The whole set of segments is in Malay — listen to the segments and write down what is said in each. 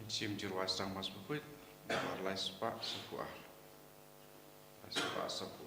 Sim jiruas sang mas Bakhuid, Lait sepak sebuah, sepak sebuah.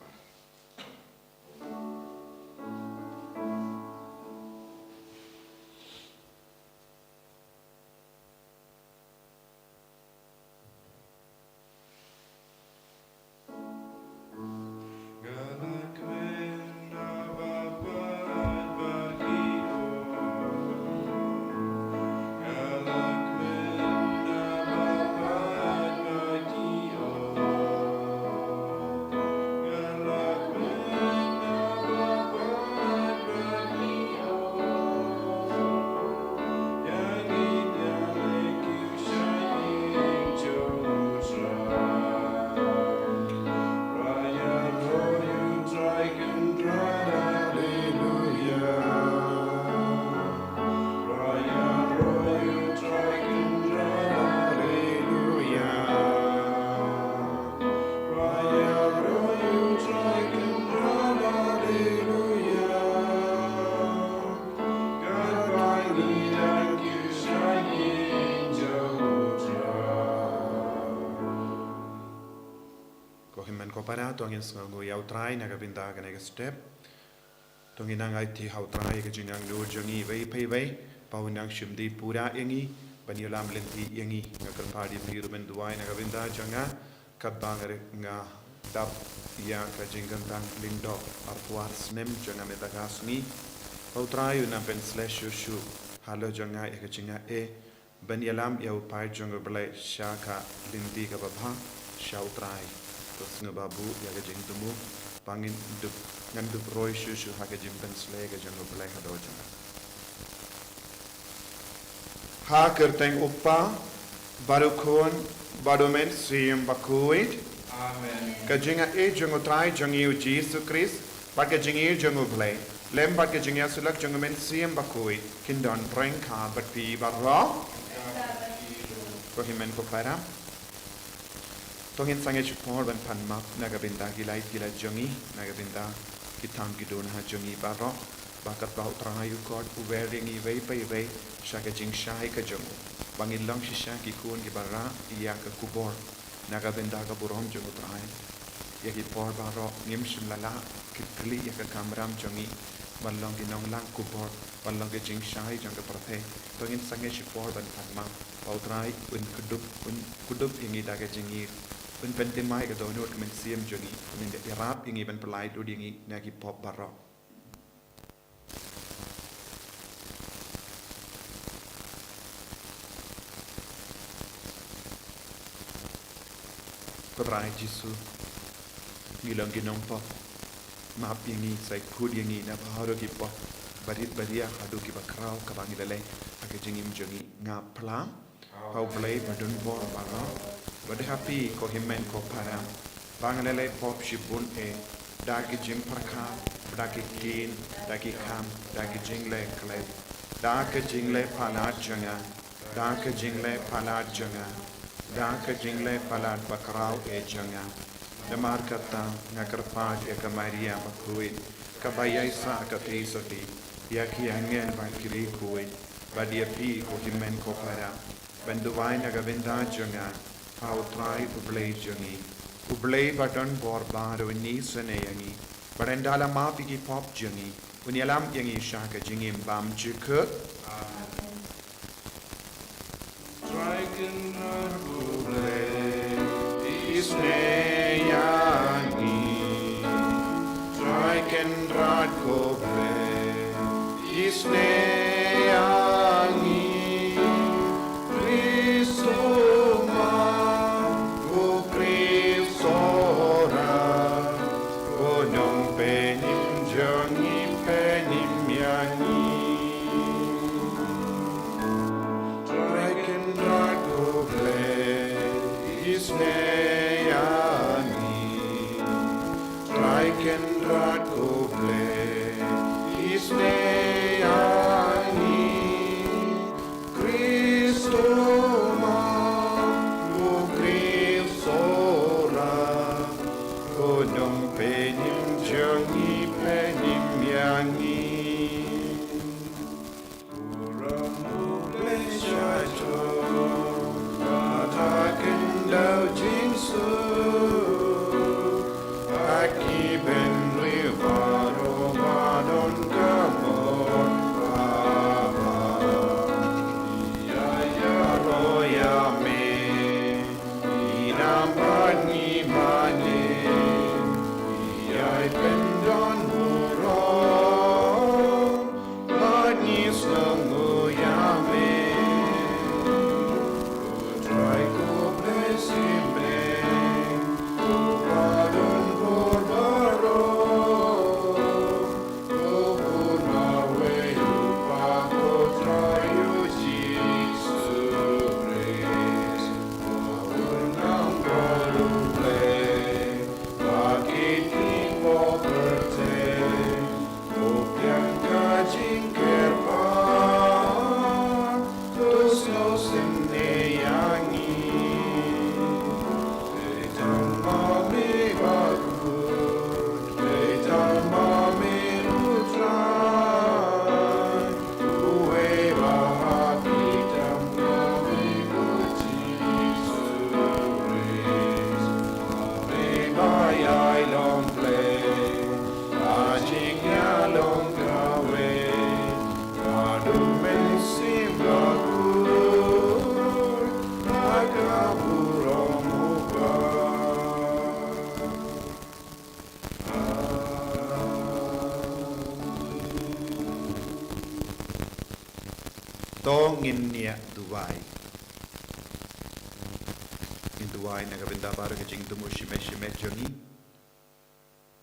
Para tongin Sngi yau Trai naga binda ga naga step tongin nangai ti hau Trai ga jingang nur jongi vei pei vei paunang shimdi pura yangi baniulam lenti yangi ga kerpadi biru benduai naga binda janga kabang nga dap ya ka jingang tang lindo arpuar snem janga metagasni hau Trai una pen slash shu halo janga ya jinga baniulam yau pai jonga belai shaka lindi ga babha shau Trai Sngi babu ya ga jing tumu pangin dup ngan dup roy shu ha ga jing ben sle ga jang blai ka do jang ha kerteng uppa barukon badomen siem Bakhuid Amen. ka jinga jang Trai jang yu Jesus Christ pa ga jing jang blai lem pa ga jing ya sulak jang men siem Bakhuid kindon preng ka bat pi barro ko himen ko para Tongin sange chupor ban panma naga binda gilai gila jongi naga binda kitang gidon ha jongi baro bakat bau Trai god uweringi vei pei vei shaka jing shai ka jongu bangin lang shisha ki kun ki bara iya ka kubor naga binda ka burom jongu Trai ya ki por baro nim shimlala kitli ya ka kamram jongi balong ki nong lang kubor balong ki jing shai jong ka prathe tongin sange chupor ban panma bau Trai un kudup ingi daga jingiเป็นเป็นที่ไม้กับตัวนู้นมันเสียมจนนี้มันเดือดรับอย่างนี้เป็นปลายดูอย่างนี้เนี่ยกี่พอบบารอกก็รายจิสุมีลองกินน้องพอบมาอย่างนี้ใส่คูดอย่างนี้นะพอเรากี่พอบบริบริยาหาดูกี่บักคราวกับบางอย่างเลยอาจจะยิงจนนี้งาพลามเขาเปลย์มาดุนบอลบารอก But happy ko himen ko para bangalele pop shibun dagi jing parka dagi kin dagi kam dagi jingle kle dagi jingle palat janga dagi jingle palat janga dagi jingle palat bakrau janga damar kata ngakarpaj ka Maria Bakhuid ka bayai sa ka tisoti yaki angel bakiri kuin badia pi ko himen ko para benduwai naga binda janga Hau Trai ublay jongi ublay button bor bar wini sene yangi barendala ma pigi pop jongi wini alam yangi shaka jingim bam jikut Trai can ublay isne yangi Trai can rad ublay isne yangi in near Dubai. In Dubai nagabinda para ka jing tumo shime jongi.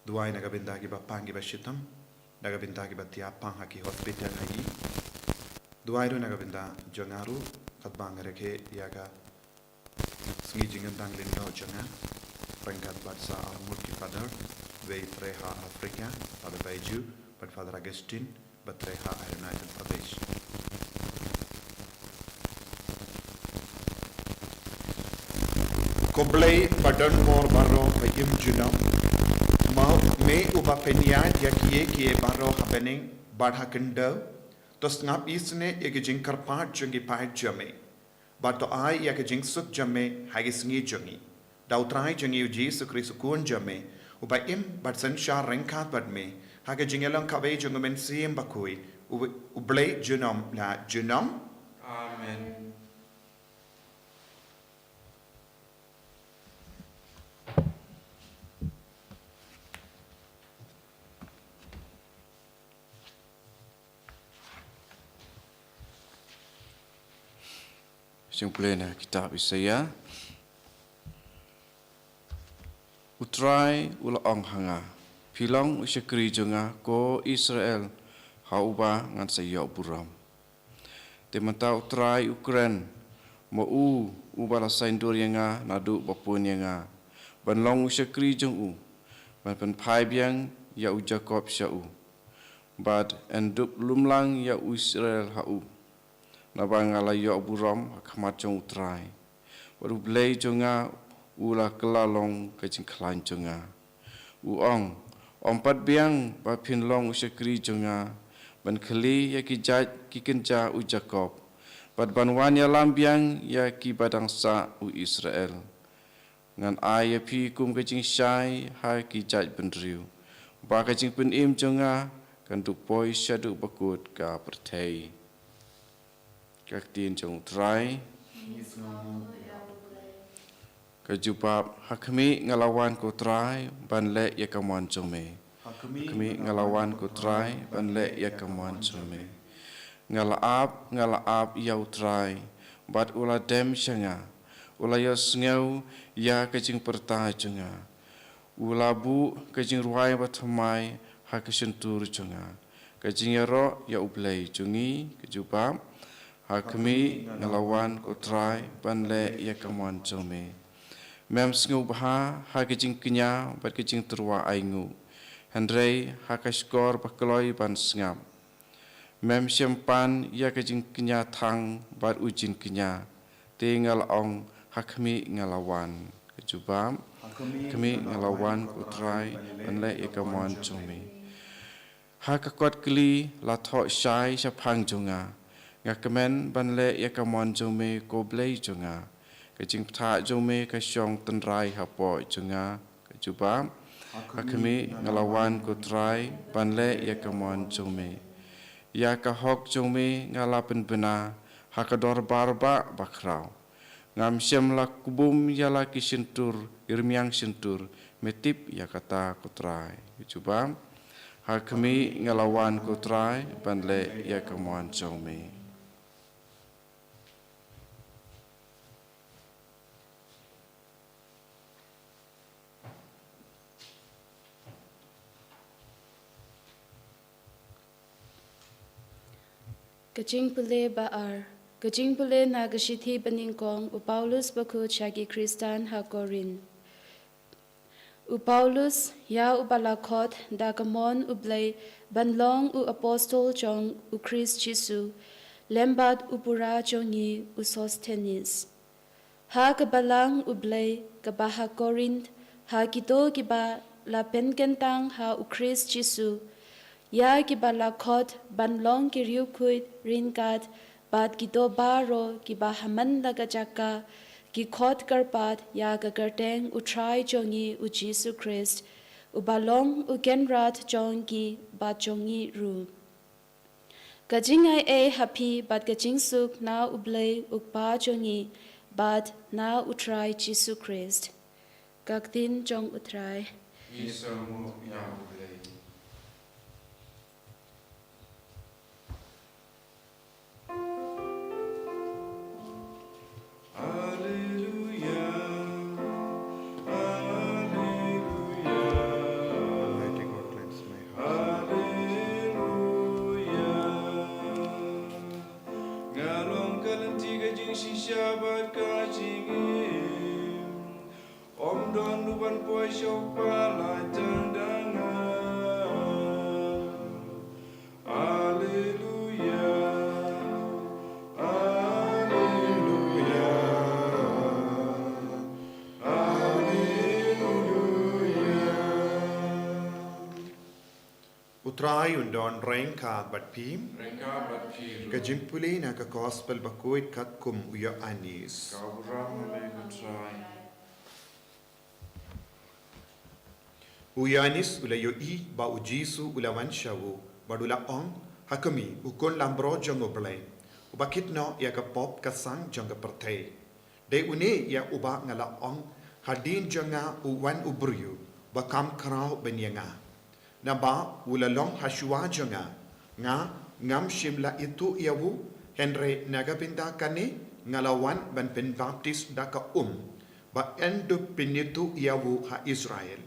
Dubai nagabinda ki ba pangi ba shitam. Nagabinda ki ba tiapang haki hospital hagi. Dubai ru nagabinda jongaru kat bangare ke yaga Sngi jingan tanglin no jonga. Pangkat batsa al ki father ve Treha Afrika pada baju but Father Augustine but Treha United Pradesh. Koblai badan mor baro bayim junam mau me uba penia dia kie baro happening badha kendo tos ngap isne ye jing karpat jungi pai jame but to ai ye jing suk jame hagi Sngi jungi dau Trai jungi uji sukri sukun jame uba im but san sha rengkat bad me hagi jingelang kawe jungu men sim Bakhuid ublai junam la junam. Amen. Simplena kitab Isaiah. Utrai ula ong hanga. Pilong usyakri jonga ko Israel hauba ngan sayo buram. Temanta utrai Ukraine mo ubala saindur yanga nadu bapun yanga. Banlong usyakri jong ban pai biang ya u Jacob syau. Bad enduk lumlang ya Israel hau. Nabangala yo buram khmat jong utrai. Baru blai jonga ula kelalong kajing klan jonga. Uong ompat biang ba pinlong usyakri jonga ban khali ya ki jaj ki kenja u Jacob. Bad banwan ya lambiang ya ki badang sa u Israel. Ngan ai ya pi kum kajing syai ha ki jaj benriu. Ba kajing penim jonga kan du poi syadu bakut ka pertai. Các tiên trong Trai kajupap hakmi ngalawan ko Trai ban Lait-ïa kaman jome hakmi ngalawan ko Trai ban Lait-ïa kaman jome ngalaap yau Trai bat ula dem syanga ula ya Sngi ya kajing perta jonga ula bu kajing ruai batamai hakasentur jonga kajing yaro ya ublai jongi kajupap hakmi ngalawan ko Trai ban Lait-ïa kaman jome mem Sngi baha hakajing kenya bat kajing terwa aingu handrei hakaskor bakloi ban sngap mem syampan ya kajing kenya thang bat ujin kenya tingal ong hakmi ngalawan kejubam hakmi ngalawan ko Trai ban Lait-ïa kaman jome hakakot kli la tho syai syapang jonga ngakamen ban Lait-ïa kaman jome ko blai jonga kajing ptha jome ka syong tenrai hapo jonga kajubam hakmi ngalawan ko Trai ban Lait-ïa kaman jome ya ka hok jome ngalapen bena hakador barba bakrau ngam syam la kubum ya la ki sentur irmiang sentur metip ya kata ko Trai kajubam hakmi ngalawan ko Trai ban Lait-ïa kaman jome. Kajing pule baar, kajing pule na kashithi baningkong u Paulus Bakhuid shagi Kristan ha Korin. U Paulus ya u balakot da kamon u blay banlong u apostol jong u Christ Jesu, lembat u pura jongi u Sosthenes. Ha kabalang u blay kabaha Korin, ha kito kiba la penkentang ha u Christ Jesu, ya ki balakot banlong ki riukuit rinkat bat ki do baro ki bahaman laga jaka ki khot karpat ya ka karteng u Trai jongi u Jesus Christ u balong u genrat jongi bat jongi ru kajingai e happy bat kajing suk na u blay u pa jongi bat na u Trai Jesus Christ kaktin jong u Trai Isamu ya ublay. syabat kajingim Om don luban poi syopala jandangan Alleluia Alleluia Trai undon rengka bat pim Rengka bat piru Kajimpuli na ka gospel Bakhuid kat kum uya anis Kau ramai ku trai Uya anis ula yo I ba ujisu ula wanshawu badula ong hakami ukon lambro jongo blay Ubakit no ya ka pop ka sang jonga pertay De une ya uba ngala ong hadin jonga uwan ubriyu bakam krau benyanga na ba ulalong hashua jonga nga ngam shimla itu iawu Henry nagapinda kani ngalawan ban pen baptis daka ba endu pinitu iawu ha Israel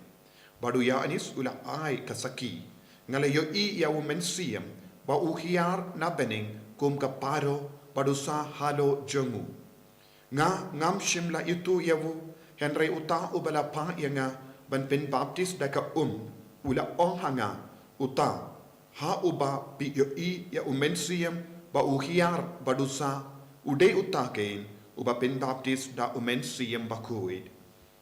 badu ya anis ula ai kasaki ngalayo I iawu mensiam ba uhiar na bening kum kaparo badu sa halo jongu nga ngam shimla itu iawu Henry uta ubala pa yanga ban pen baptis daka ula ong hanga uta ha uba pi yo I ya umensiam ba uhiar badusa ude utaken uba pen baptis da umensiam Bakhuid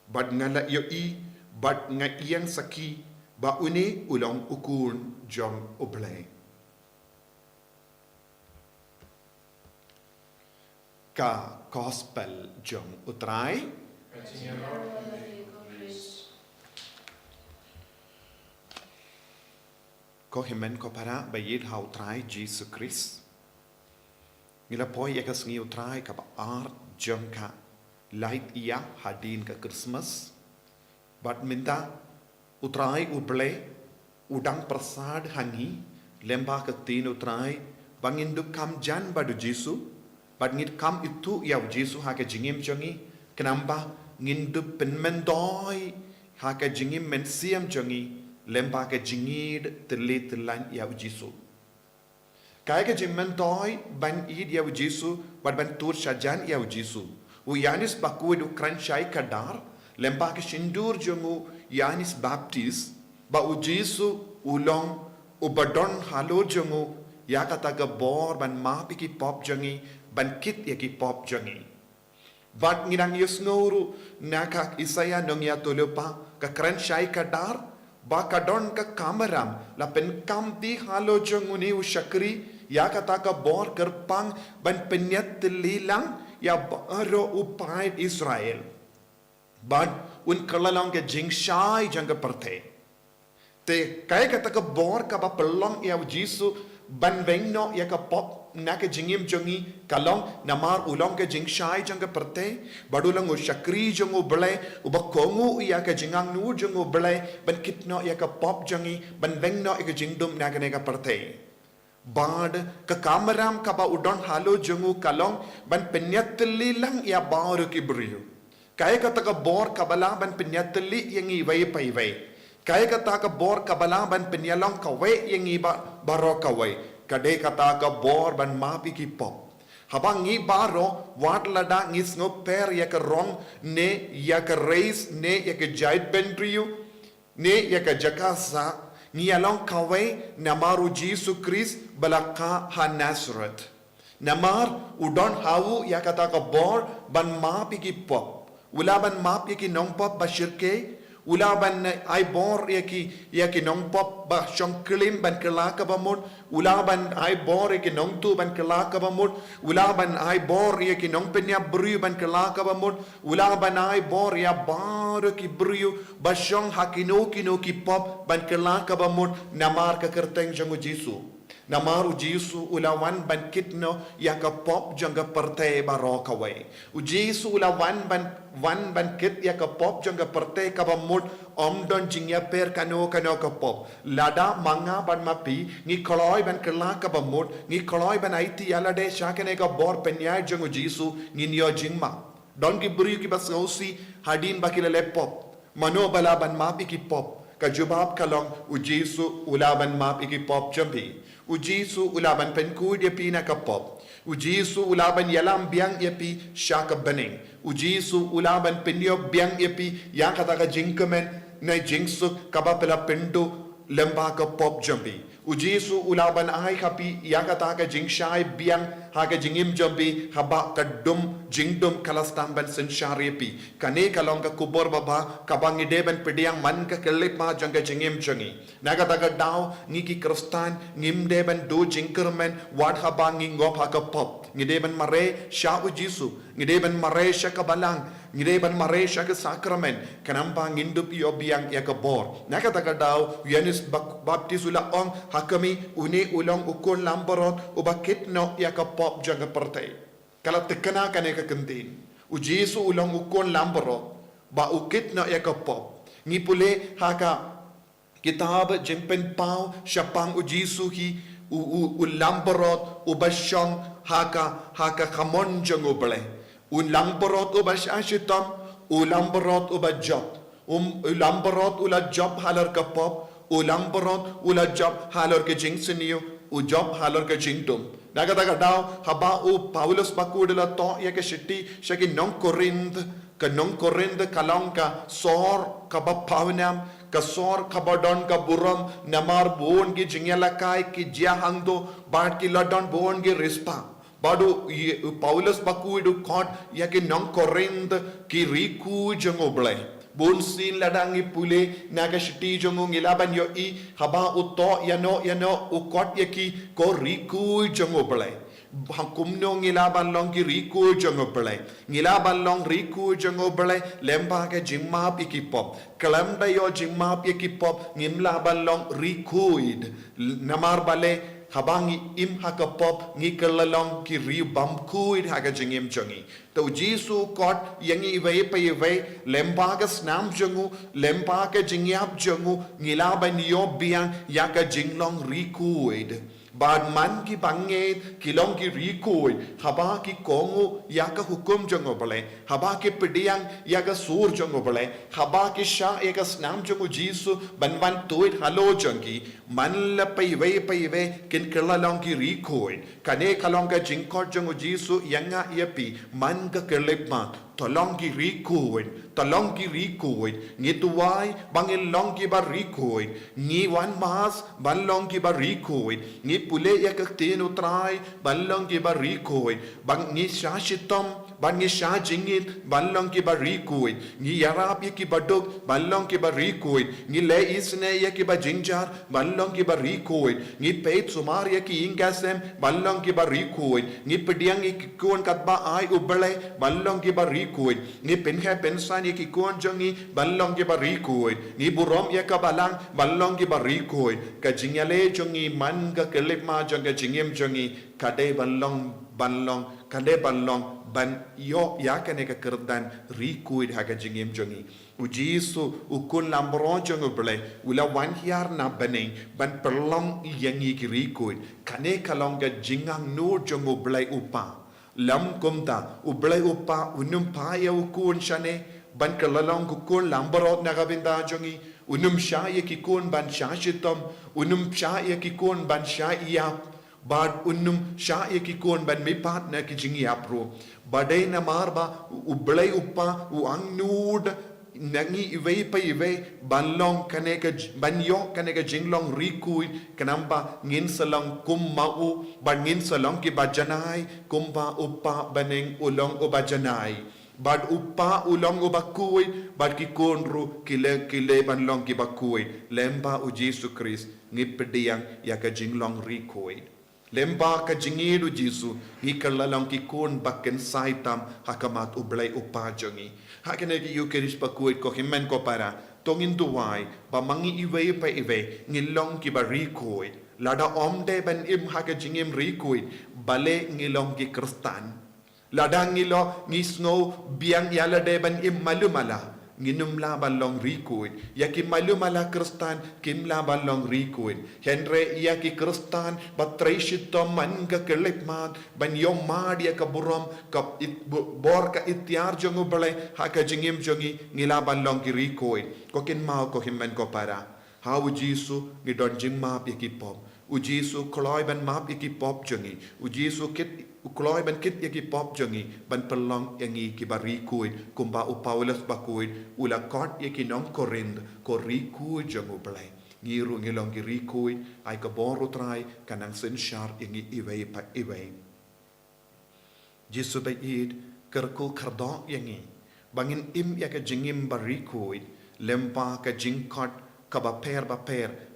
bad ngala yo I bad nga iyang saki ba une ulong ukun jong oblay ka gospel jong utrai ko himen ko para bayid hau trai Jesus Christ ngila poi ya Sngi utrai ka ar jong ka Lait-ïa hadin ka Christmas bat minta utrai uble udang prasad hangi lemba ka tin utrai banginduk kam jan badu Jesu bat ngit kam itu ya Jesu ha ka jingim jongi kenamba ngindup penmendoi ha ka jingim mensiam jongi lemba ke jingid telit telan ya Jesu kai ke jimmentoi ban id ya Jesu bad ban tur shajan ya Jesu u Yanis Bakhuid u kranchai kadar lemba ke shindur jongu Yanis Baptist ba u Jesu ulong u badon halo jongu ya kata ga bor ban ma piki pop jongi ban kit ya ki pop jongi bat ngirang yusnuru naka Isaya nong ya tolopa ka kranchai kadar Bakadon ka kamaram la pen kam di halo jonguni u shakri ya kata ka bor kerpang ban penyat lilang ya baro upait Israel bad un kalalong ke jingshai jang perte te kay kata ka bor ka ba pelong ya Jesu ban vengno ya ka pop na ke jingim jongi kalong namar ulong ke jingshai jang perte badulang u shakri jong u blay u bakongu ya ka jingang nu jong u blay ban kitno ya ka pop jongi ban vengno ya ka jingdum na ka perte bad ka kamaram ka ba udon halo jongu kalong ban penyatli lang ya baru ki brio kay kata ka bor kabala ban penyatli yang i way pai way kay kata ka bor kabala ban penyalong ka way yang i baro ka way kadai kata ka bor ban mapi ki pop habang ngi baro wat lada ngi sngo per ya ka rong ne ya ka race ne ya ka jait bentriu ne ya ka jakasa ngi along kawai namaru Jesus Christ balaka ha Nazareth namar udon hawu ya kata ka bor ban mapi ki pop ula ban mapi ki nong pop bashirke ulaban ay bor yaki nong pop ba shong klim ban kelaka bamod ulaban ay bor yaki nong tu ban kelaka bamod ulaban ay bor yaki nong penya bru ban kelaka bamod ulaban ay bor ya bar ki bru ba shong hakino ki pop ban kelaka bamod namar ka kerteng jangu Jesu namaru Jesu ulawan ban kitno yaka pop janga parte baroka way u Jesu ulawan ban kit yaka pop janga parte kabamut omdon jingya per kano ka pop lada manga ban mapi ngi koloi ban kala kabamut ngi koloi ban aiti yalade shakane ka bor penya jangu Jesu ngi nyo jingma don ki buri ki bas ngausi hadin bakila le pop mano bala ban mapi ki pop ka jubab kalong u Jesu ulaban mapi ki pop jambi u Jesu ulaban penku dia pina ka pop Ujisu ulaban yalam biang yapi shaka bening. Ujisu ulaban pinyo biang yapi yang kata ka jingkemen na jingsuk kabapela pindu lemba ka pop jambi. Ujisu ulaban ay kapi yang kata ka jingshai biang haga jingim jambi haba kadum jingdum kalastamban senshari yapi. Kane kalong ka kubor baba kabang ideben pediang man ka kelip ma jangka jingim jangi. Nagata ka daw ngiki kristan ngim deben do jingkermen wad haba ngingop haka pop. Ngideben mare sha ujisu. Ngideben mare sha kabalang. Ngideben mare sha ka sakramen. Kanamba ngindup iyo biang ya ka bor. Nagata ka daw yanis baptisula ong hakami uni ulong ukon lamborot ubakit no ya ka pop jangka partai. Kalau tekana kane ka kentin. Ujisu ulong ukon lamborot ba ukit no ya ka pop. Ngipule haka kitab jempen pau syapang ujisu hi ulamborot ubasyong haka kamon jang ubale ulamborot ubasashitam ulamborot ubajab ulamborot ulajab halar kapop ulamborot ulajab halar ke jingseniyo ujab halar ke jingdom nagadaga daw haba u Paulus bakudela to ya ke shiti shaki nong korind kalong ka sor kabapawnam kasor kabadon ka buram namar bon ki jingyalakai ki jiahangdo bad ki ladon bon ki rispa badu Paulus bakuidu kot ya ki nong korind ki riku jangoble bon sin ladangi pule naga shiti jongo ngilaban yo I haba uto yano ukot yaki ko riku jangoble kumno ngilaban long ki riku jangoble ngilaban long riku jangoble lemba ke jimma pikipop kalamda yo jimma pikipop ngimlaban long rikuid namar bale habangi im hakapop ngikalalong ki ri bamkuid haga jingim jangi to jisu kot yangi iwe pa iwe lemba ka snam jangu lemba ka jingyap jangu ngilaban yo biang yaka jinglong rikuid bad man ki bange kilong ki rikoi haba ki kongo yaka hukum jango bale haba ki pediang yaka sur jango bale haba ki sha yaka snam jango jisu banban toit halo jangi man la paiwe kin kelalong ki rikoi kane kalong ka jingkot jango jisu yanga yapi man ka kelipma tolong ki rikoi ngituai bangil long ki bar rikoi ni wan mas balong ki bar rikoi ni pule ya kaktino trai balong ki bar rikoi bang ni shashitom bang ni shajingit balong ki bar rikoi ni yarap ya ki badok balong ki bar rikoi ni le isne ya ki bar jinjar balong ki bar rikoi ni peit sumar ya ki ingasem balong ki bar rikoi ni pediang ki kon katba ai ubale balong ki bar rikoi ni penha pensan ya ki kon jongi balong ki bar rikoi ni burom ya ka balang balong ki bar rikoi ka jingyale jongi man ka kelip ma jonga jingim jongi kade balong kade balong ban yo ya kane ka kerdan rikuid haga jingim jongi ujisu ukun lambron jongo ble ula wan hiar na bane ban perlong yangi ki rikuid kane kalong ka jingang nur jongo ble upa lam kumta uble upa unum pa ya ukun shane ban kalalong kukun lamborot na kabinda jongi unum sha ya ki kun ban sha shitom unum sha ya ki kun ban sha iyap bad unum sha ya ki kun ban mi partner ki jingi apro badai na marba ublai uppa u angnud nangi iwe banlong kaneka banyo kaneka jinglong rikui kanamba ngin salong kummau ban ngin salong ki bajanai kumba uppa baneng ulong ubajanai bad uppa ulong ubakui bad ki konru kile banlong ki bakui lemba u Jesu Christ ngipediang yaka jinglong rikui lemba ka jingidu Jesu ngikalalong ki kon bakken saitam hakamat ublay upajangi hakene ki yukeris pakuit ko himen ko para tongin duwai ba mangi iwe pa iwe ngilong ki barikoi lada omde ban im haka jingim rikoi bale ngilong ki kristan lada ngilo ngisno biang yala de ban im malumala nginum la balong rikuin yaki malumala kristan kim la balong rikuin henre yaki kristan batray shitom man ka kelipmat ban yom mad ya kaburom kap bor ka ityar jongo bale haka jingim jongi ngila balong ki rikuin kokin mau ko himmen ko para ha ujisu ngidon jingma yaki pop ujisu kloy ban map yaki pop jongi ujisu kit Ukloi ban kit yaki pop jangi ban pelong yangi ki barikuid kumba Paulus Bakhuid ula kot yaki nong Korind ko rikuid jangu belai ngiru ngilong ki rikuid ai ka boru Trai kanang sin shar yangi iwei pa iwei Jisu bayid kerku kardo yangi bangin yaka jingim barikuid lempa ka jingkot ka ba per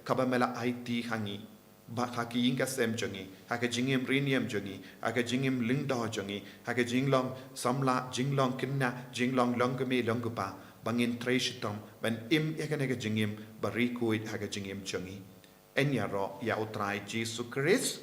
ka ba mela IT hangi ba haki yingka sem jangi haka jingim riniam jangi haka jingim lingdo jangi haka jinglong samla jinglong kinna jinglong longkami longkupa bangin Trai shitom ban yaka nega jingim barikuid haka jingim jangi enya ro ya utrai Jisu Christ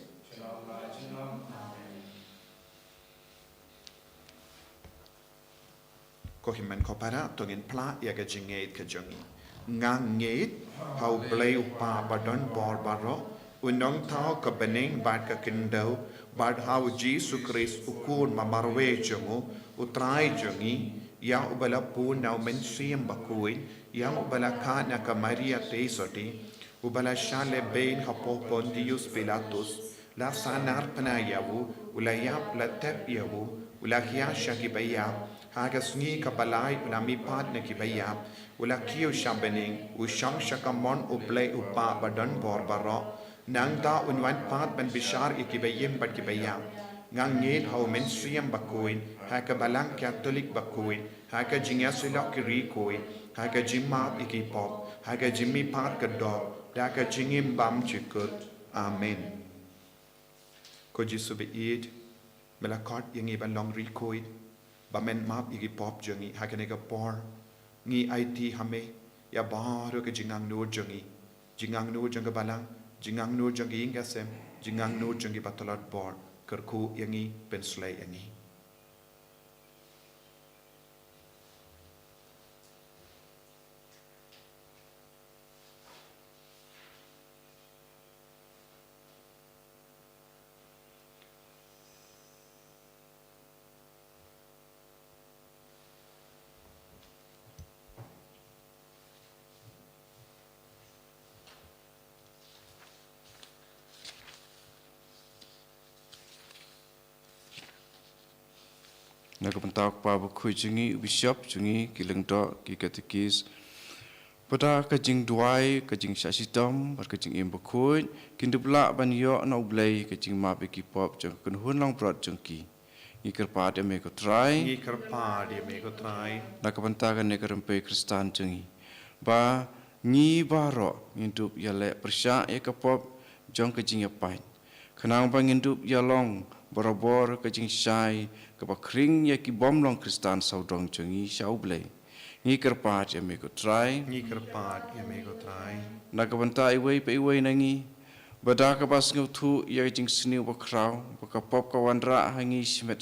ko himen ko para tongin pla yaka jingait ka jangi ngang ngait hau blay upa badon bor baro Unong tao ka bening bad ka kindau bad how Jesus Christ ukun mamarwe jangu utrai jangi yang ubala pun nau mensiam Bakhuid yang ubala ka na ka Maria tesoti ubala shale bain hapo Pontius Pilatus la sanar panayawu ula yap la tep yawu ula hiya shaki bayap haga Sngi ka balai ula mi pat na ki bayap ula kiyo shambening u shang shakamon uplay upa badan bor baro nang ta unwan pat ban bishar ikibayim bat kibayam ngang ngit hau mensiam Bakhuid haka balang Catholic Bakhuid haka jingasila kirikoi haka jimap ikipop haka jimmi pat kadok daka jingim bam chikut amen ko Jisu beid melakot yangi ban long rikoi bamen map ikipop jangi haka nega por ngi IT hame ya baru ke jingang nur jangi janga balang jingang nur jangi inga sem jingang nur jangi batalat bor kerku yangi penslay yangi Nakapentak pa Bakhuid jungi bishop jungi kilang do ki katekis pada kajing duai kajing syasitam bar kajing im Bakhuid kindubla ban yo na ublai kajing map ki pop jang kun hunlang prot jangki ikar pa de me ko Trai nakapentak ne karempe Kristan jungi ba ngi baro ngindup yale persya e ka pop jong kajing yapai kanang bang ngindup yalong borobor kajing syai kapa kring ya ki bom long Kristan saudong jangi shaublay ngi kerpat ya me ko Trai nakabanta iwei pe iwei nangi bada ka bas ngau thu ya jing sniu ba kraw ba pop ka wanra hangi shimet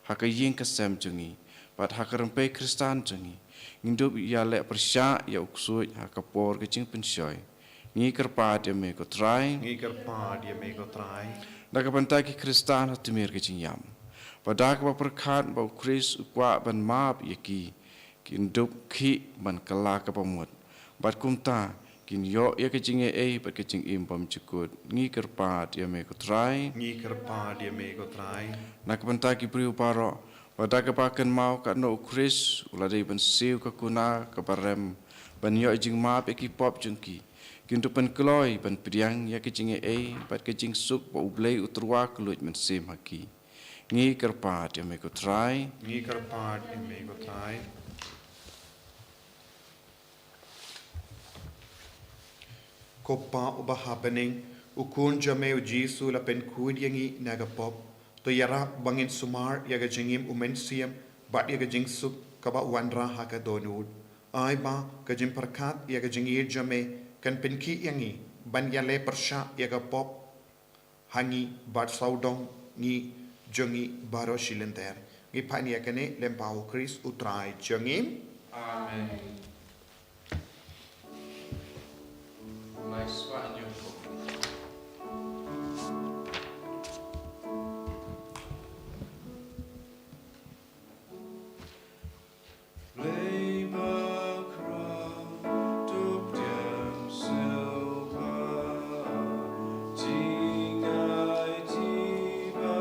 haka ying ka sam jangi bat haka rempe Kristan jangi ngindup ya le persya ya uksu haka por ka jing pensyoy ngi kerpat ya me ko Trai nakabanta ki Kristan hatimir ka jing yam Padak ba perkat ba Kris ukwa ban map yaki kindup ki ban kala ka pamut bat kumta kin yo ya kecing bat kecing impam cukut ngi kerpat ya me ko Trai nak banta ki priu paro padak ba kan mau ka no Kris ulade ban siu ka kuna ka barem ban yo jing map yaki pop jungki kindup ban kloi ban priang ya kecing bat kecing sup ba ublei utrwa kluj men sim haki ngi kerpat ya me ko Trai ko pa uba happening ukun jame Jisu la pen kud yangi naga pop to yara bangin sumar yaga jingim umensiam bat yaga jing sup kaba wanra haka donud ai ba ka jim perkat yaga jingir jame kan pen ki yangi ban yale persya yaga pop hangi bat saudong ngi jangi baro shilenter ngi pani yakane lempau Kris utrai jangi amen mais wanyo Jingai tiba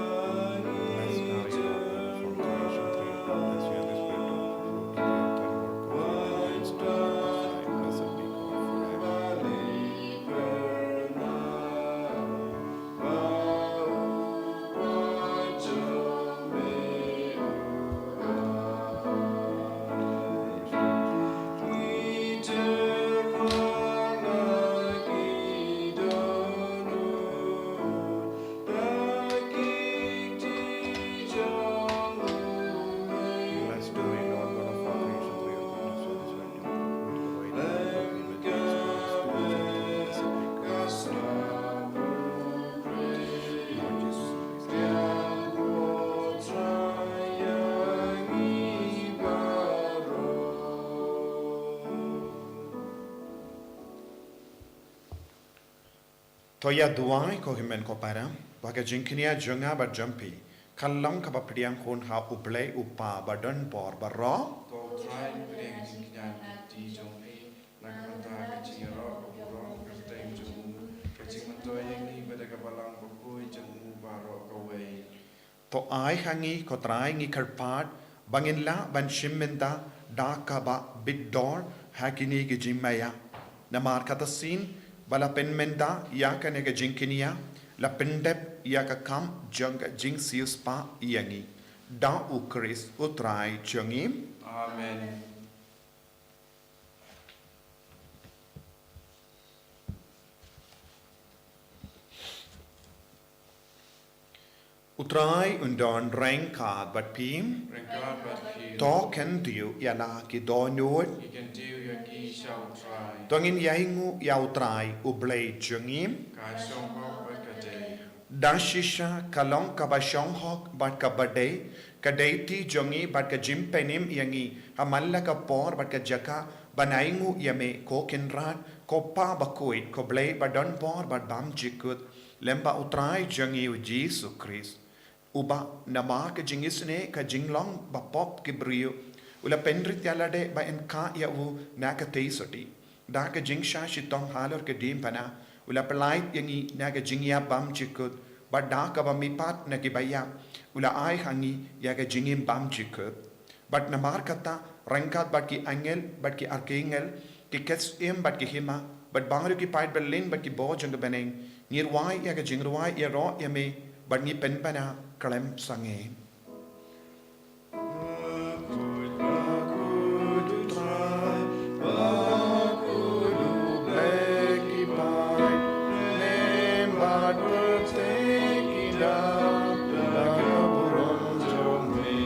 Toya duai ko himen ko para baga jinkinia junga ba jampi kalong ka ba priang kon ha uplay upa ba don bor ba ro Ko trai priang jinkinya ti jompi nakmata kecing ro ro kerteng jemu kecing mentoy yangi pada kabalang Bakhuid jemu baro kawai. to ai hangi ko trai ngi karpat bangin la ban shimmenda da ka ba bidor hakini ge jimmaya namar katasin bala penmenda ya ka ne ge jinkinia la pendep ya ka kam jung jing sius pa yangi da ukris utrai jungim Amen. Utrai undon rengkad bat pim Regard but he to ken diu ya la ki do nyot you can do your key shall try. tongin yaingu ya utrai ublei jungim Kai shong hok but kate. dashisha kalong kabashong hok bat kabade kadeti jongi bat ka jimpenim yangi hamalla ka por bat ka jaka banaingu yame ko kenrat ko pa Bakhuid ko blei badon por bat bam jikut lemba utrai jongi u Jesus Christ uba nama ka jingisne ka jinglong ba pop ki brio ula penrit yalade ba en ka ya u na ka teisoti da ka jingsha shitong halor ka dim pana ula pelait yangi na ka jingya bam jikut ba da ka ba mipat na ki baya ula ai hangi ya ka jingim bam jikut bat namar kata rangkat bat ki angel bat ki archangel ki kes im bat ki hima bat bangru ki pait berlin bat ki bo jang beneng nirwai ya ka jingruai ya ro ya me bat ni pen pana kalem sange Bakhuid, Bakhuid, try. Bakhuid ublek ki pait nem bat bertek idam dak buron jome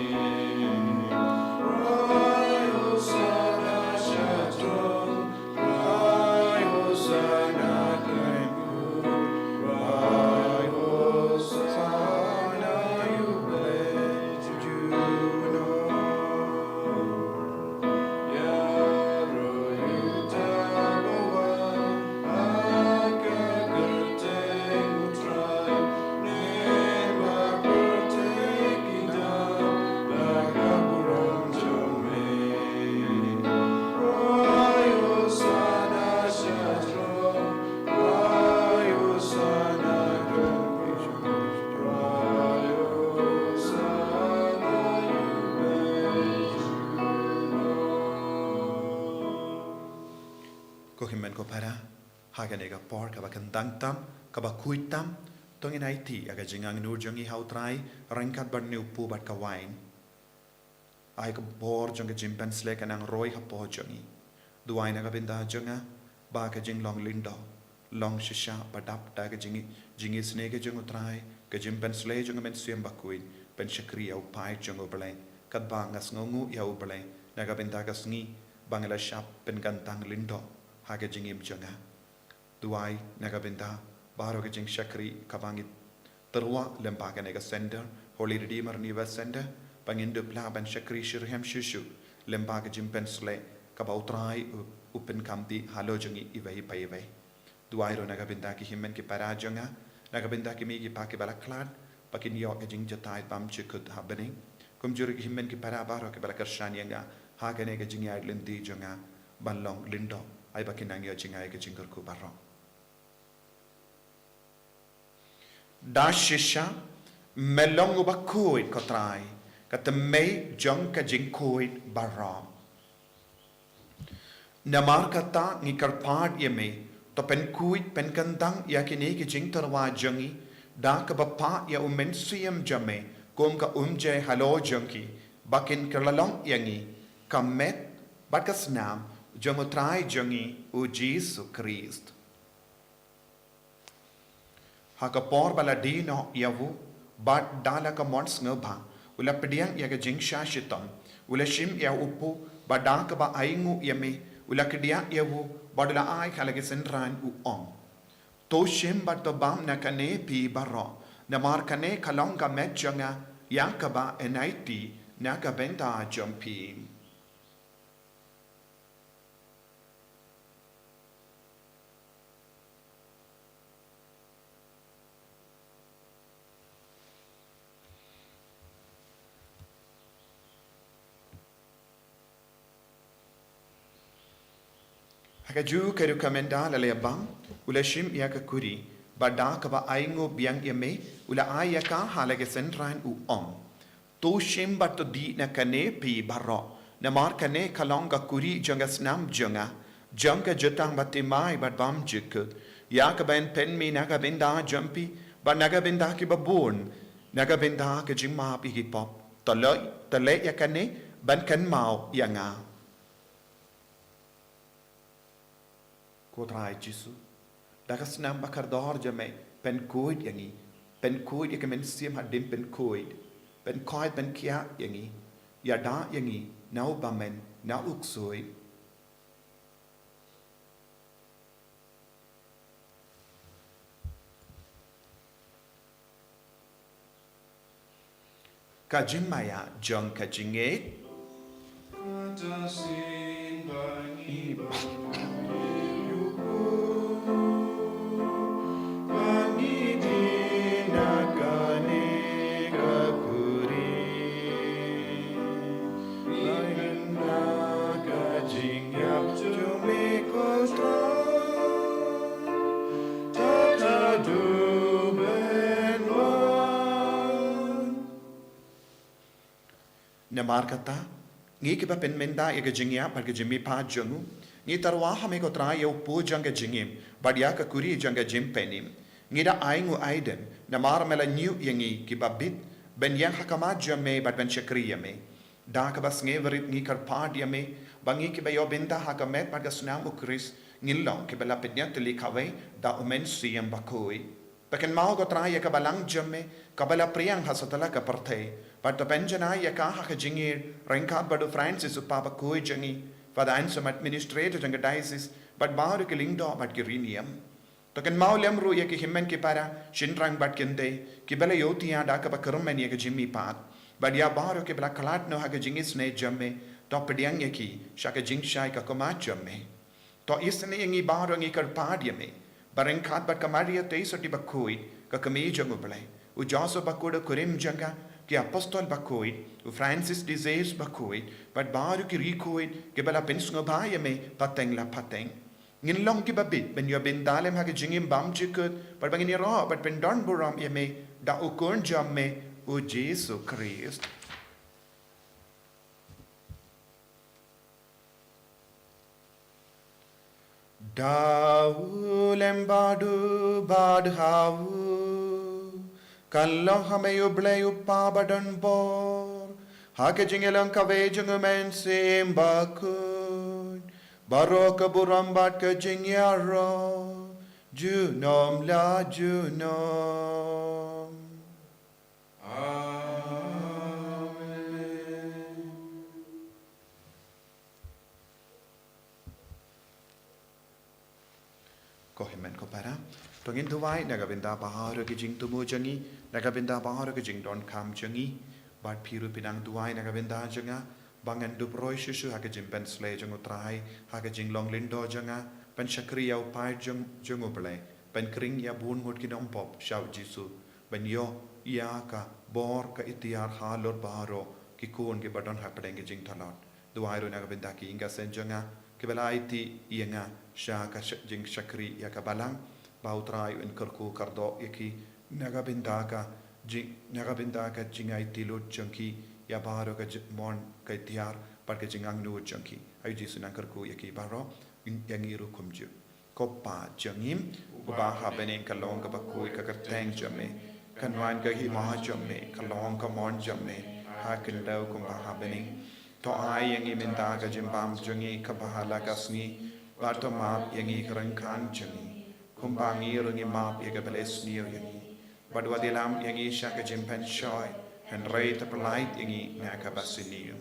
Rai Hosanna Shatron, Rai Hosanna Glenwood, Rai Hosanna you bless you know. Yaro you tabawa, akagerteng utrai, nema bertek idam, dakaburon jome. Rai Hosanna Shatron, Rai Hosanna Glenwood, Rai Hosanna you bless you know. ko himen ko para hagane ga por ka bakan dangtam ka ba kuitam tongin IT aga jingang nur jongi hautrai rangkat ban new pu bat ka wine ai ka bor jong ka jimpen slek anang roi ha po jongi duai na ka binda jonga ba ka jing long lindo long shisha badap ta ka jingi snege jong utrai ka jimpen sle jong men siem Bakhuid pen shakri au pai jong oblay kat ba ngas ngongu ya oblay na ka binda ka sngi bangala shap pen gantang lindo ha ka jingim jonga duai na ka binda baro ka jing shakri kabangit terwa lempa ka nega center Holy Redeemer Niva Center pangin dupla ban shakri shirhem shushu lempa ka jimpen sle ka bautrai upen kamti halo jongi iwai paiwai duai ro na ka binda ki himmen ki para jonga na ka binda ki mi ki pa ki balaklan pakin yo ka jing jatai pam chikut happening kum juri ki himmen ki para baro ki balakar shanyanga ha ka nega jingi aidlen di jonga ban long lindo ai bakin nang yo jingai ka jingur ku barro da shisha melong Bakhuid ko trai ka temei jong ka jingkuid barro namar kata ngi karpad yeme to pen kuid pen kantang ya kini ki jing tarwa jongi da ka bapa ya umen siem jame kom ka umje halo jongi bakin kerlalong yangi kamet bakas nam jongo trai jongi u Jesus Christ haka por bala dino yavu bat dala ka mons ngba ula pediang ya ka jingsha shitam ula shim ya upu badak ba aingu yame ula kedia yavu badala ai khalage senran u om to shim bat to bam na kane pi baro na mar kane kalong ka met janga ya ka ba NIT na ka benta jumpi Hakaju keru kamenda lale bang ula shim ya ka kuri bada ka ba aingo biang yame ula aya ka halage sentran u om to shim bat di na kane pi barro na mar kane kalonga kuri janga snam janga jutang batimai bat bam jikut ya ka ben pen mi naga benda jumpy ba naga benda ki ba born naga benda ka jimma pi hip hop talai ya kane ban kan mau ya nga ko trai jisu daga snam bakar dor jame pen koid yangi pen koid ya kemen siam hadim pen koid ben kia yangi ya da yangi nau bamen na uksoi kajimaya jong kajinge Namar kata, ngi kiba pen menda ya gajingya par gajimi pa jangu, ngi tarwa hame ko trai yo po janga jingim, badya ka kuri janga jim penim, ngi da aingu aiden, namar mela new yangi kiba bit, ben yang hakama jame bad ben chakri yame, da ka bas ngeverit ngi kar pad yame, bangi kiba yo benda hakamet bad gasnam ukris, ngilong kiba lapetnya teli kawe da umen siyam Bakhuid. Pakin mau ko trai ya kabalang jame, kabala priyang hasatala ka partay, but the penjana ya ka hakajingir, rengkat badu Francis upa Bakhuid jangi, for the answer administrator janga diocese, but baru ke lingdo but girinium. Token mau lemru ya ki himmen ki para, shinrang bat kende, ki bela yotia da ka bakurmen ya ka jimmy pat, but ya baru ke bela kalat no hakajingis ne jamme, to pediang ya ki, shaka jingshai ka komat jamme. To isne yangi baru ngi kar pad yame, barengkat bat kamaria te soti Bakhuid, ka kami jangu bele, u Joseph Bakhuid kurim janga, ki apostol Bakhuid, u Francis disease Bakhuid, but baru ki rikuid, ki bala pensungo baya me, pateng la pateng. Ngin long ki babit, ben yo bin dalem hagi jingim bam jikut, but bangin ni ro, but ben don buram ye me, da ukun jam me, u Jesu Christ. Dau lembadu badhau kallo hame uble uppa badan bor hake jingelang kave jungumen sim Bakhuid barok burambat ke jingyaro junom la junom ko himen ko para tongin tuwai nagabinda bahar ke jing tumu jangi nagabinda bahar ke jing don kam jangi bat phiru pinang tuwai nagabinda janga bangan du proi shishu ha ke jing ben sle jangu trai ha ke jing long lindo janga ben shakri yau pai jangu ble ben kring ya bun mut ki dom pop shau jisu ben yo ya ka bor ka itiar halor baharo ki kun ke badon ha padeng ke jing thalot tuwai ro nagabinda ki inga sen janga kebelaiti ianga shaka jing shakri ya kabalang bautrai in kerku kardo yaki nagabindaka jingai tilut jangki ya baro ka mon ka tiar par ka jingang nu jangki ai jisu nang kerku yaki baro yangi ru kumju kopa jangim uba habening kalong ka Bakhuid ka kerteng jame kanwan ka hi ma jame kalong ka mon jame ha kendau kum ba habening to ai yangi minda ka jimbam jangi ka bahala ka Sngi bato map yangi kerangkan jangi kumbangi rungi map ya ka beles niyo yangi badwa dilam yangi shaka jimpen shoy and rate the polite yangi na ka basiniyo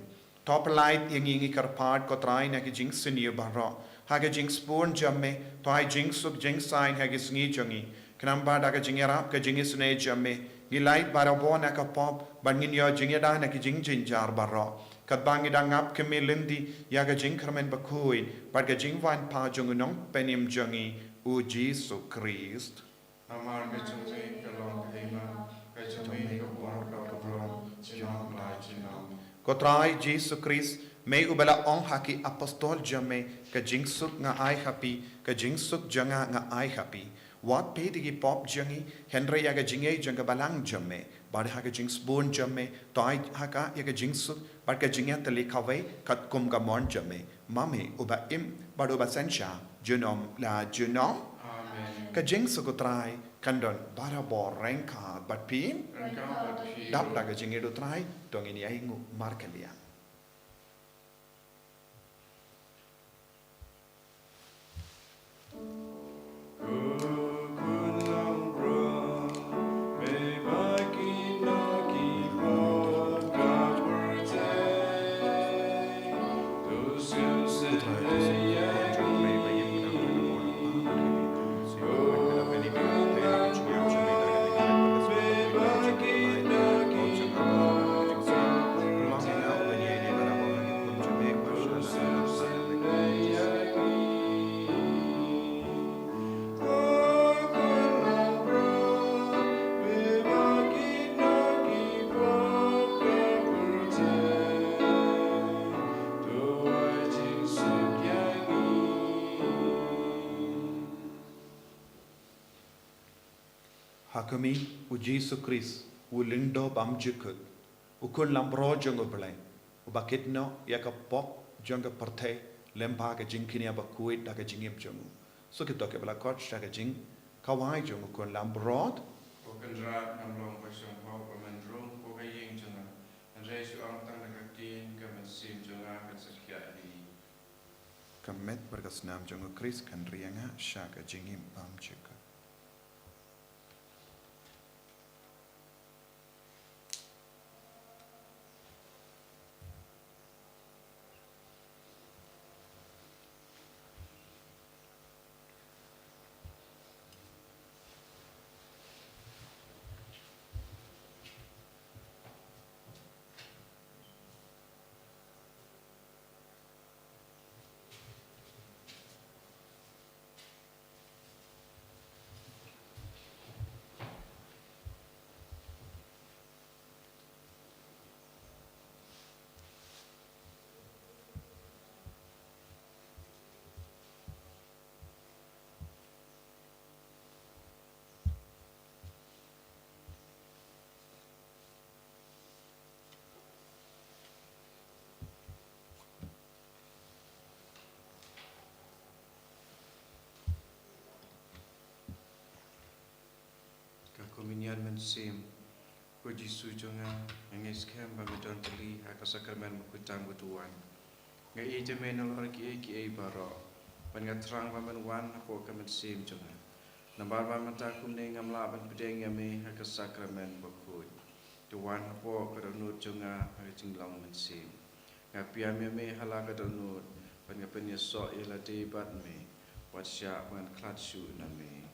to polite yangi ngi karpad ko trai na ki jing siniyo baro ha ka jing spoon jamme to ai jing sub jing sign ha ki Sngi jangi kanamba da ka jingarap ka jingi sne jamme ni light baro na ka pop bangin yo jingeda na ki jing jinjar baro kadbangi dangap kemi lindi ya ga jing kermen Bakhuid but ga jing wan pa jung nong penim jangi u Jesu Christ amar ke chumse kalong dema ke chume ko bor ka brom jong lai chinam ko trai Jesu Christ May ubala ong haki apostol jame ka jingsuk nga ai happy ka jingsuk janga nga ai happy. What pay digi pop jangi Henry yaga jinge janga balang jame bar haga jings bone jame toy haka yaga jingsuk bar ka jinga tali kawai kat kum ga mon jame mame uba im bar uba sensha junom la junom ka jingsuk trai kandon bara bor renka bat pin dap daga jinge do trai tong ini aingu markalia. Hakami u Jesus Christ u lindo bam jukut u kun lambro jongo belai u bakitno yaka pop jonga parte lempa ka jinkini Bakhuid daga jingim jongo so kita ke bala coach daga jing kawai jongo kun lambro ko kan ra namlong pasong pau pamandrong ko kayeng jonga an resu ang tang daga tin ka masim jonga kan sakya di kamet berkasnam jongo Christ kan rianga shaka jingim bam jukut. Kominian mensim ko jisu jonga ngis kem bagadon tali haka sakramen mukutang butuan ngai jemen lor ki baro pangat terang baman wan ko kamen sim jonga nambar baman ta kumne ngamla ban pedeng yame haka sakramen Bakhuid tuan ko kadonut jonga haka jinglong mensim ngapiam yame halaga donut pangapenya so ila debat me watsya ban klatsu name.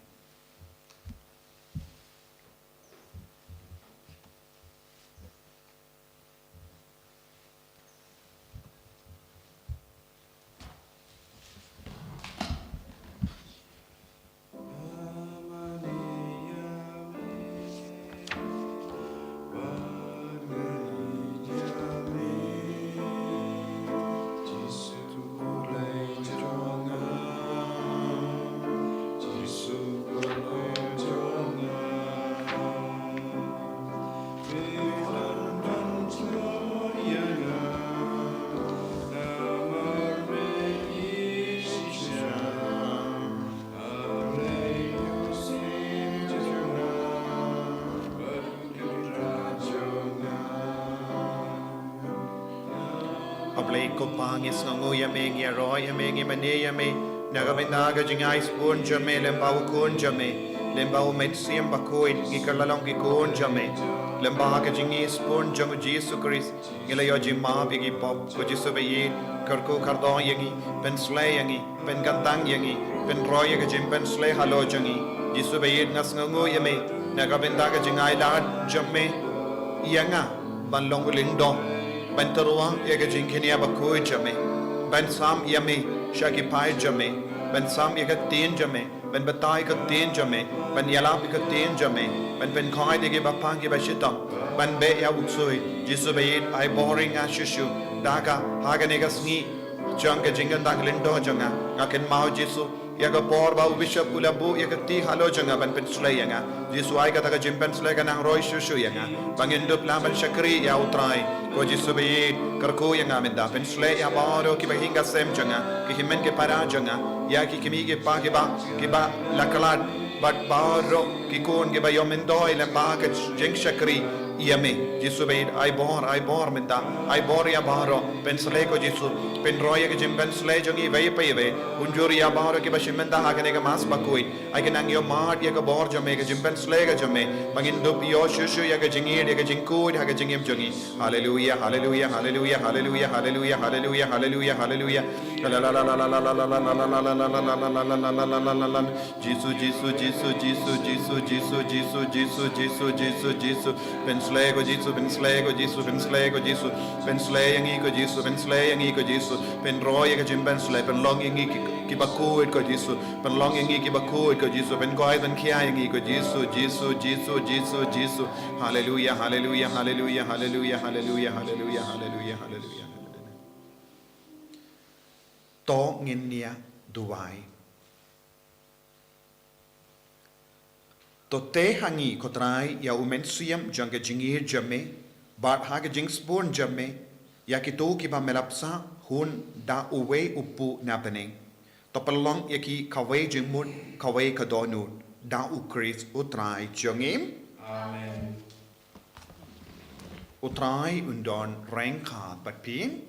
Play ko pangis ngu yame ngi ro yame ngi mane yame nagabendaga jingai spoon jame lembau kun jame lembau met sim Bakhuid ngi kalalong ki kun jame lembaga jingi spoon jamu Jesus Christ ngila yo jima bigi pop ko jisu be yi karko kardon yangi pen slay yangi pen gantang yangi pen roy ga jim pen slay halo jangi jisu be yi nas ngu yame nagabendaga jingai la jame yanga ban long lindo ban tarwa yaga jinkini Bakhuid jame ban sam yame shaki pai jame ban sam yaga tin jame ban batai ka tin jame ban yala ka tin jame ban pen khoi de ge bapang ge bashitam ban be ya uksoi jisu be ai boring ashushu daga haganega sngi janga jingan dang lindo janga ngaken mau Jesu yaga por ba bishop ulabu yaga ti halo janga ban pen sulai yanga Jesu ai kata ka jimpen sulai kana roy shushu yanga bangindo plaman shakri ya utrai ko Jesu be karko yanga menda pen sulai ya baro ki bahinga sem janga ki himen ke para janga ya ki kimi ke ba lakalat bat baro ki kon ke ba yomendo ile ba ka jeng shakri Iame, Jesu beid, I bor menta, I bor ya baro, pensle ko Jesu, pen roya ke jim pensle jongi vei peve, unjuri ya baro ke bashimenta hagane ke mas Bakhuid, I can ang yo mart ya ke bor jame ke jim pensle ke jame, bangin dup yo shushu ya ke jingir ya ke jingkud ha ke jingim jongi. Hallelujah, hallelujah, hallelujah, hallelujah, hallelujah, hallelujah, hallelujah, hallelujah. La la la la la la la la la la la la la la la la la la la la. Jesu, Jesu, Jesu, Jesu, Jesu, Jesu, Jesu, Jesu, Jesu, Jesu, Jesu. Penslego Jesu, penslego Jesu, penslego Jesu, penslayang iko Jesu, penslayang iko Jesu, penroya ka jim penslay, penlonging iki Bakhuid ko Jesu, penlonging iki Bakhuid ko Jesu, penkoy ben kiyang iko Jesu, Jesu, Jesu, Jesu, Jesu. Hallelujah, hallelujah, hallelujah, hallelujah, hallelujah, hallelujah, hallelujah, hallelujah. To nginia duwai. To te hangi ko Trai ya umensiam janga jingir jame bat haga jingsborn jame ya kito ki ba melapsa hun da uwe upu napane to pelong ya ki kawe jingmun kawe kadonu da ukris utrai jangim amen utrai undon rengka bat pin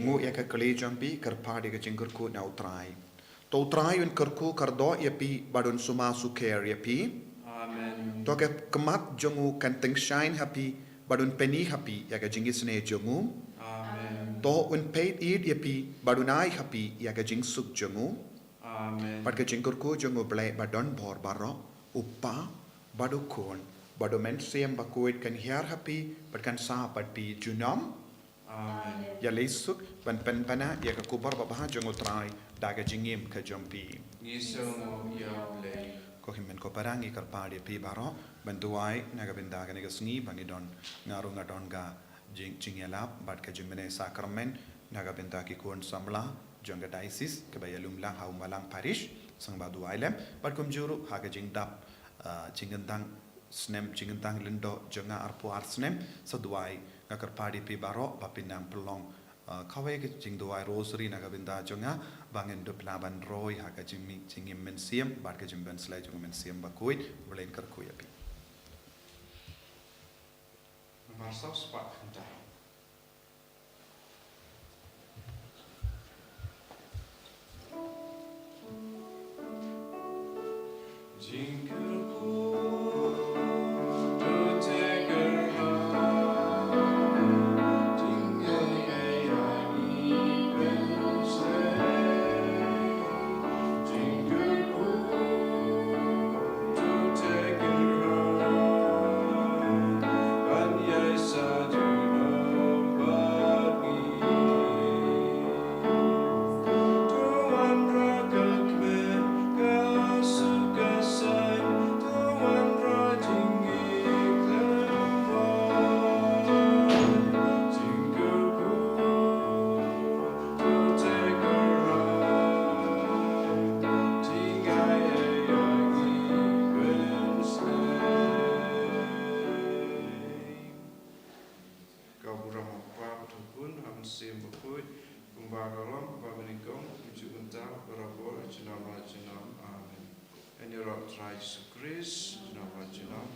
ngu ya ka kle jampi karpade ka jingkur ku na utrai to Trai un kerku kardo yapi badun suma suker yapi amen to ke kemat jongu kanteng shine happy badun penny happy yaga jingisne jongu amen to un paid id yapi badunai happy yaga jingsuk jongu amen pat ke jingkurku jongu ble badon bor baro uppa badukon badumen sem Bakhuid kan hiar happy pat kan sa pat pi junam amen ya lesuk pan pana yaga kubar babaha jongu Trai daga jingim ka jompi ngisong ya play ko himen ko parangi karpadi pi baro bantuai naga bendaga naga Sngi bangidon ngaru ngadon ga jingela bat ka jimene sakramen naga bendaki kon samla jonga diocese ke bayalum lang hau malang parish sang badu ailem bat kum juru haga jingdap jingentang snem jingentang lindo jonga arpu arsnem saduai ngakarpadi pi baro bapinang pelong kawe ke jingduai rosary naga benda jonga bangin do plaban roy haga jingim mensiam bat ke jimben slai jonga mensiam Bakhuid belen karku yapi marsap spak hentai Trai Chris, nama jenam.